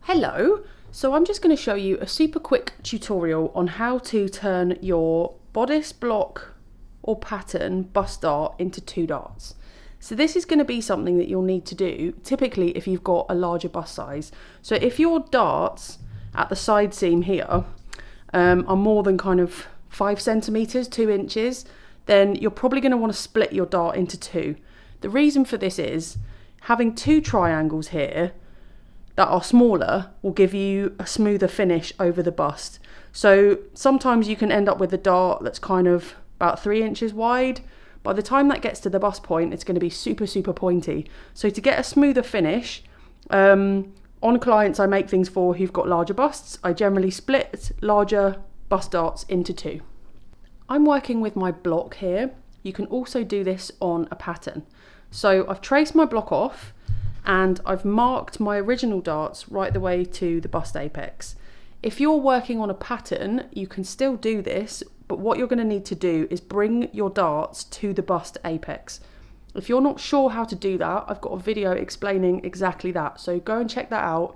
Hello, so I'm just going to show you a super quick tutorial on how to turn your bodice block or pattern bust dart into 2 darts. So this is going to be something that you'll need to do typically if you've got a larger bust size. So if your darts at the side seam here are more than kind of 5 centimeters, 2 inches, then you're probably going to want to split your dart into 2. The reason for this is having 2 triangles here that are smaller will give you a smoother finish over the bust. So sometimes you can end up with a dart that's kind of about 3 inches wide. By the time that gets to the bust point, it's going to be super pointy. So to get a smoother finish, on clients I make things for who've got larger busts, I generally split larger bust darts into 2. I'm working with my block here. You can also do this on a pattern. So I've traced my block off and I've marked my original darts right the way to the bust apex. If you're working on a pattern, you can still do this, but what you're going to need to do is bring your darts to the bust apex. If you're not sure how to do that, I've got a video explaining exactly that, so go and check that out.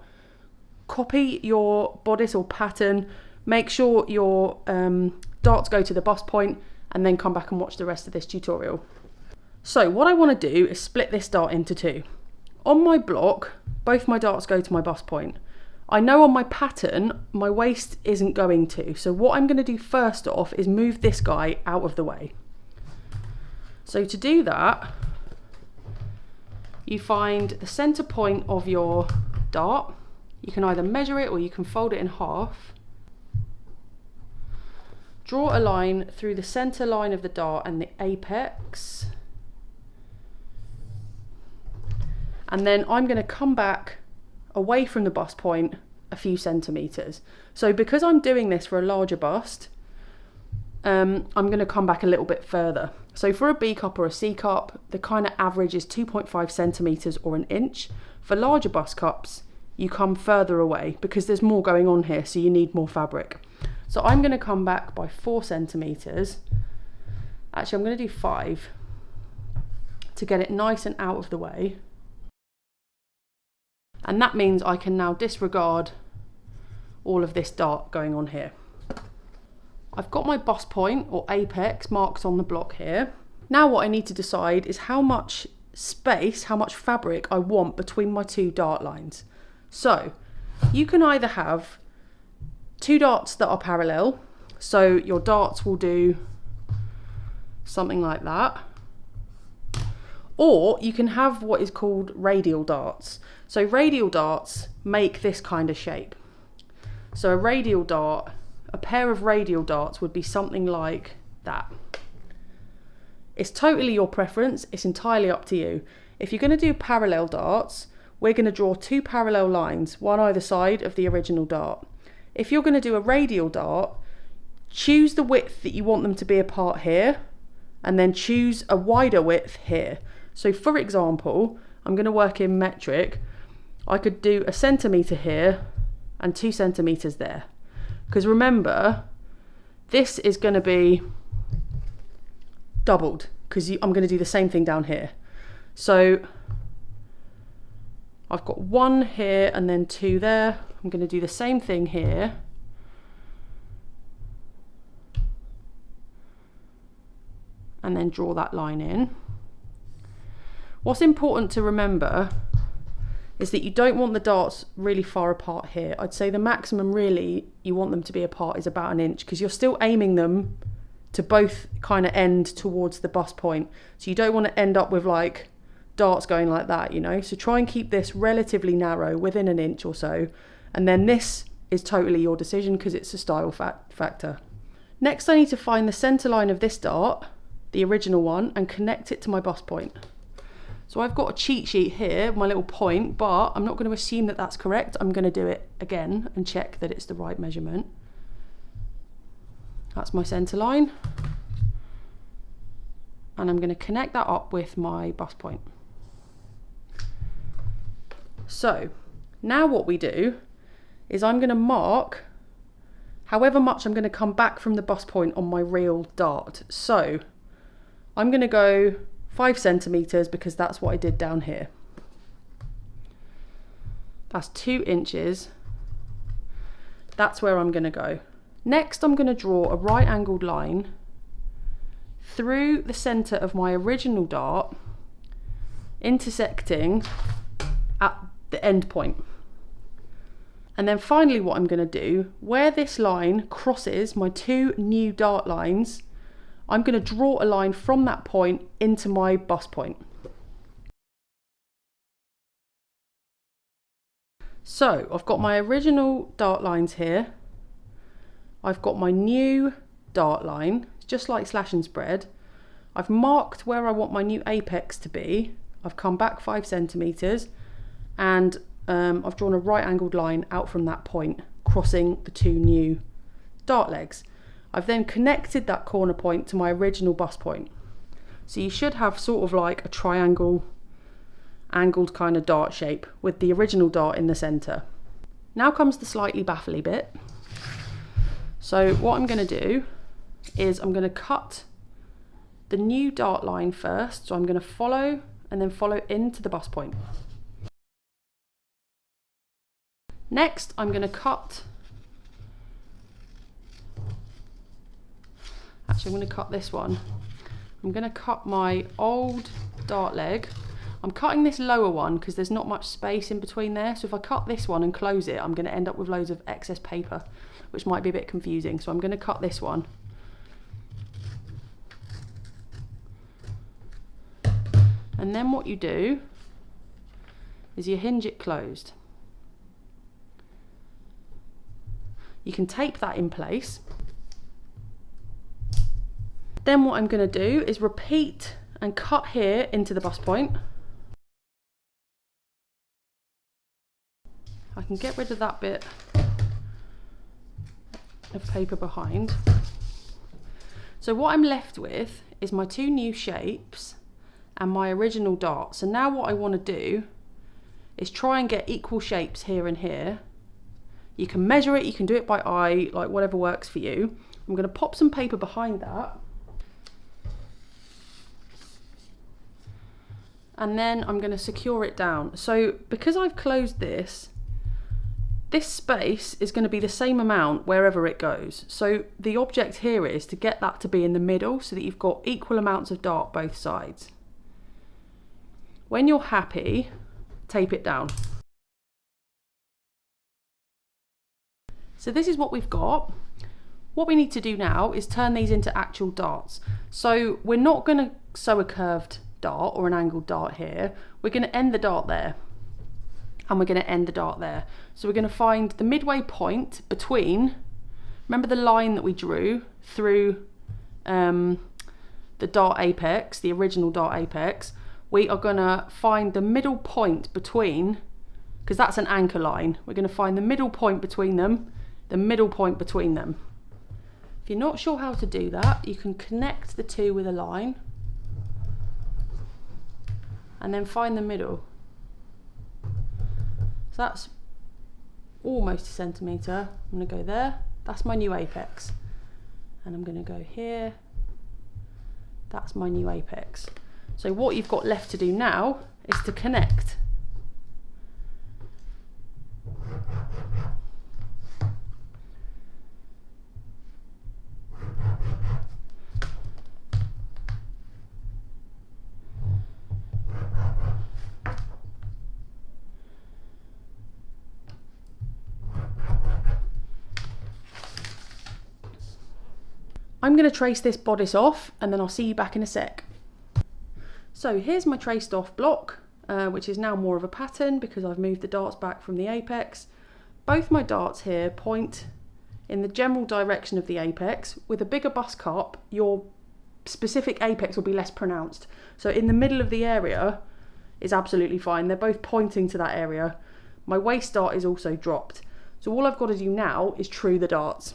Copy your bodice or pattern, make sure your darts go to the bust point, and then come back and watch the rest of this tutorial. So what I want to do is split this dart into 2. On my block, both my darts go to my bust point. I know on my pattern, my waist isn't going to. So what I'm going to do first off is move this guy out of the way. So to do that, you find the center point of your dart. You can either measure it or you can fold it in half. Draw a line through the center line of the dart and the apex. And then I'm going to come back away from the bust point a few centimeters. So because I'm doing this for a larger bust, I'm going to come back a little bit further. So for a B cup or a C cup, the kind of average is 2.5 centimeters or an inch. For larger bust cups, you come further away because there's more going on here, so you need more fabric. So I'm going to come back by 4 centimeters. Actually, I'm going to do 5 to get it nice and out of the way. And that means I can now disregard all of this dart going on here. I've got my bust point or apex marked on the block here. Now what I need to decide is how much space, how much fabric I want between my 2 dart lines. So you can either have 2 darts that are parallel, so your darts will do something like that. Or you can have what is called radial darts. So radial darts make this kind of shape. So a radial dart, a pair of radial darts would be something like that. It's totally your preference, it's entirely up to you. If you're going to do parallel darts, we're going to draw 2 parallel lines, one either side of the original dart. If you're going to do a radial dart, choose the width that you want them to be apart here, and then choose a wider width here. So for example, I'm going to work in metric. I could do 1 centimeter here and 2 centimeters there. Because remember, this is going to be doubled because I'm going to do the same thing down here. So I've got 1 here and then 2 there. I'm going to do the same thing here. And then draw that line in. What's important to remember is that you don't want the darts really far apart here. I'd say the maximum really you want them to be apart is about 1 inch because you're still aiming them to both kind of end towards the bust point. So you don't want to end up with like darts going like that, you know. So try and keep this relatively narrow within 1 inch or so. And then this is totally your decision because it's a style factor. Next I need to find the center line of this dart, the original one, and connect it to my bust point. So I've got a cheat sheet here, my little point, but I'm not going to assume that that's correct. I'm going to do it again and check that it's the right measurement. That's my center line. And I'm going to connect that up with my bust point. So now what we do is I'm going to mark however much I'm going to come back from the bust point on my real dart. So I'm going to go 5 centimeters because that's what I did down here. That's 2 inches That's where I'm going to go. Next, I'm going to draw a right angled line through the centre of my original dart, intersecting at the end point. And then finally what I'm going to do, where this line crosses my two new dart lines, I'm going to draw a line from that point into my bust point. So I've got my original dart lines here. I've got my new dart line, just like slash and spread. I've marked where I want my new apex to be. I've come back 5 centimeters and I've drawn a right angled line out from that point, crossing the two new dart legs. I've then connected that corner point to my original bust point. So you should have sort of like a triangle angled kind of dart shape with the original dart in the centre. Now comes the slightly baffly bit. So what I'm going to do is I'm going to cut the new dart line first. So I'm going to follow and then follow into the bust point. Next, I'm going to cut, actually I'm going to cut this one. I'm going to cut my old dart leg. I'm cutting this lower one because there's not much space in between there. So if I cut this one and close it, I'm going to end up with loads of excess paper, which might be a bit confusing. So I'm going to cut this one. And then what you do is you hinge it closed. You can tape that in place. Then what I'm going to do is repeat and cut here into the bust point. I can get rid of that bit of paper behind. So what I'm left with is my two new shapes and my original dart. So now what I want to do is try and get equal shapes here and here. You can measure it, you can do it by eye, like whatever works for you. I'm going to pop some paper behind that. And then I'm going to secure it down. So because I've closed this space is going to be the same amount wherever it goes. So the object here is to get that to be in the middle so that you've got equal amounts of dart both sides. When you're happy, tape it down. So this is what we've got. What we need to do now is turn these into actual darts. So we're not going to sew a curved dart or an angled dart here. We're going to end the dart there. And we're going to end the dart there. So we're going to find the midway point between, remember the line that we drew through the dart apex, the original dart apex. We are going to find the middle point between, because that's an anchor line. We're going to find the middle point between them. The middle point between them. If you're not sure how to do that, you can connect the two with a line and then find the middle. So that's almost a centimetre. I'm going to go there. That's my new apex. And I'm going to go here. That's my new apex. So what you've got left to do now is to connect. I'm going to trace this bodice off and then I'll see you back in a sec. So here's my traced off block, which is now more of a pattern because I've moved the darts back from the apex. Both my darts here point in the general direction of the apex. With a bigger bust cup, your specific apex will be less pronounced. So in the middle of the area is absolutely fine. They're both pointing to that area. My waist dart is also dropped. So all I've got to do now is true the darts.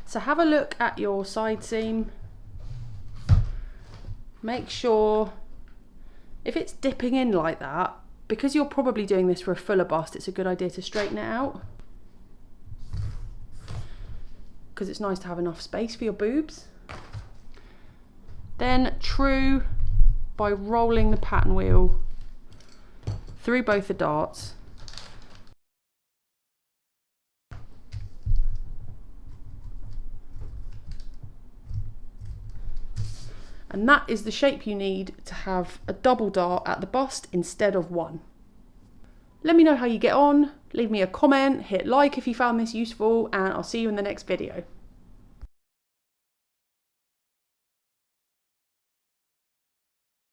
So have a look at your side seam. Make sure if it's dipping in like that, Because you're probably doing this for a fuller bust, it's a good idea to straighten it out, because it's nice to have enough space for your boobs. Then true by rolling the pattern wheel through both the darts. And that is the shape you need to have a double dart at the bust instead of one. Let me know how you get on, leave me a comment, hit like if you found this useful, and I'll see you in the next video.